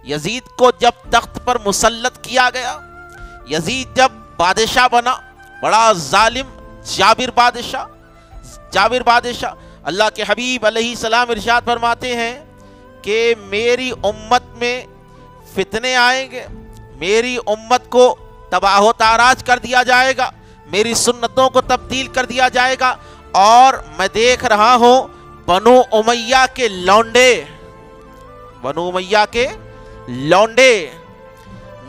یزید کو جب تخت پر مسلط کیا گیا، یزید جب بادشاہ بنا، بڑا ظالم جابر بادشاہ، اللہ کے حبیب علیہ السلام ارشاد فرماتے ہیں کہ میری امت میں فتنے آئیں گے، میری امت کو تباہ و تاراج کر دیا جائے گا، میری سنتوں کو تبدیل کر دیا جائے گا، اور میں دیکھ رہا ہوں بنو امیہ کے لونڈے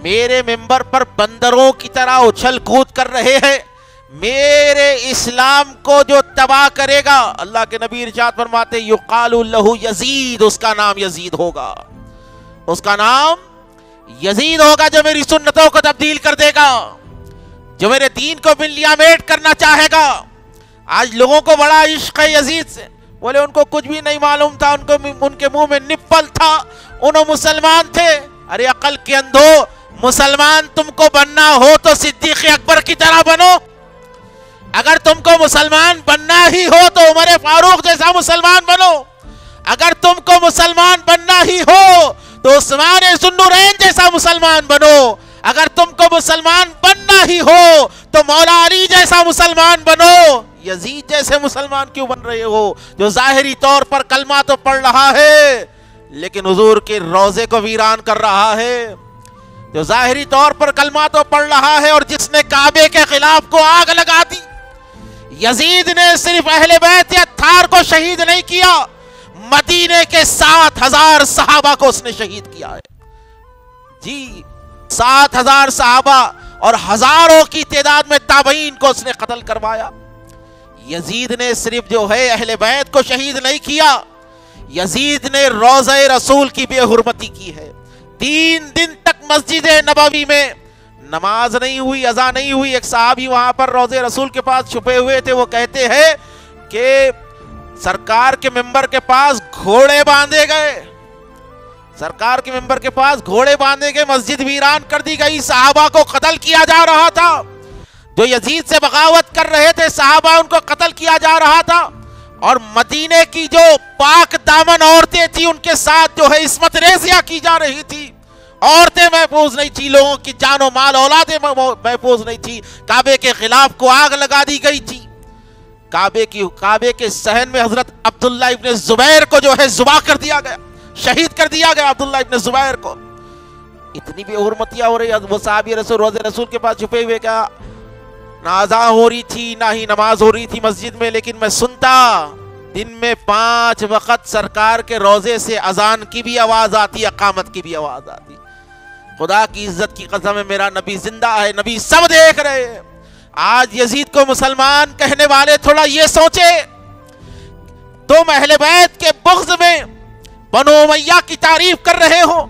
میرے منبر پر بندروں کی طرح اچھل کود کر رہے ہیں، میرے اسلام کو جو تباہ کرے گا، اللہ کے نبی ارشاد فرماتے یقال لہ یزید، اس کا نام یزید ہوگا، اس کا نام یزید ہوگا، جو میری سنتوں کو تبدیل کر دے گا، جو میرے دین کو ملیامیٹ کرنا چاہے گا۔ آج لوگوں کو بڑا عشق ہے یزید سے، بولے ان کو کچھ بھی نہیں معلوم تھا، ان کے منہ میں نپل تھا، انہوں مسلمان تھے۔ ارے عقل کے اندھو، مسلمان تم کو بننا ہو تو صدیق اکبر کی طرح بنو، اگر تم کو مسلمان بننا ہی ہو تو عمر فاروق جیسا مسلمان بنو، اگر تم کو مسلمان بننا ہی ہو تو عثمان ذو النورین جیسا مسلمان بنو، اگر تم کو مسلمان بننا ہی ہو تو مولا علی جیسا مسلمان بنو۔ یزید جیسے مسلمان کیوں بن رہے ہو جو ظاہری طور پر کلمہ تو پڑھ رہا ہے لیکن حضور کے روضے کو ویران کر رہا ہے، جو ظاہری طور پر کلمہ تو پڑھ رہا ہے اور جس نے کعبے کے خلاف کو آگ لگا دی۔ یزید نے صرف اہل بیت اطہار کو شہید نہیں کیا، مدینے کے 7,000 صحابہ کو اس نے شہید کیا ہے، جی 7,000 صحابہ اور ہزاروں کی تعداد میں تابعین کو اس نے قتل کروایا۔ یزید نے صرف جو ہے اہل بیت کو شہید نہیں کیا، یزید نے روضہ رسول کی بے حرمتی کی ہے۔ 3 دن تک مسجد نبوی میں نماز نہیں ہوئی، اذان نہیں ہوئی۔ ایک صحابی وہاں پر روضہ رسول کے پاس چھپے ہوئے تھے، وہ کہتے ہیں کہ سرکار کے منبر کے پاس گھوڑے باندھے گئے، سرکار کے منبر کے پاس گھوڑے باندھے گئے، مسجد ویران کر دی گئی، صحابہ کو قتل کیا جا رہا تھا، جو یزید سے بغاوت کر رہے تھے صحابہ ان کو قتل کیا جا رہا تھا، اور مدینے کی جو پاک دامن عورتیں تھیں ان کے ساتھ جو ہے عصمت ریزیاں کی جا رہی تھی، عورتیں محفوظ نہیں تھی، لوگوں کی جان و مال اولادیں محفوظ نہیں تھی، کعبے کے خلاف کو آگ لگا دی گئی تھی، کعبے کے صحن میں حضرت عبداللہ ابن زبیر کو جو ہے ذبح کر دیا گیا، شہید کر دیا گیا عبداللہ ابن زبیر کو۔ اتنی بے حرمتیاں ہو رہی، وہ صحابی رسول روضہ رسول کے پاس چھپے ہوئے، کیا نہ اذان ہو رہی تھی نہ ہی نماز ہو رہی تھی مسجد میں، لیکن میں سنتا دن میں 5 وقت سرکار کے روضے سے اذان کی بھی آواز آتی، اقامت کی بھی آواز آتی۔ خدا کی عزت کی قسم ہے، میرا نبی زندہ ہے، نبی سب دیکھ رہے ہیں۔ آج یزید کو مسلمان کہنے والے تھوڑا یہ سوچے، تم اہل بیت کے بغض میں بنو امیہ کی تعریف کر رہے ہو،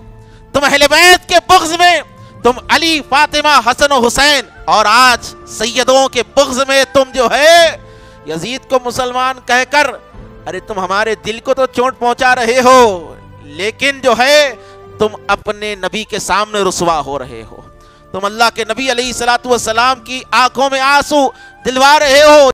تم اہل بیت کے بغض میں تم علی، فاطمہ، حسن و حسین، اور آج سیدوں کے بغض میں تم جو ہے یزید کو مسلمان کہہ کر، ارے تم ہمارے دل کو تو چوٹ پہنچا رہے ہو، لیکن جو ہے تم اپنے نبی کے سامنے رسوا ہو رہے ہو، تم اللہ کے نبی علیہ الصلوۃ والسلام کی آنکھوں میں آنسو دلوا رہے ہو۔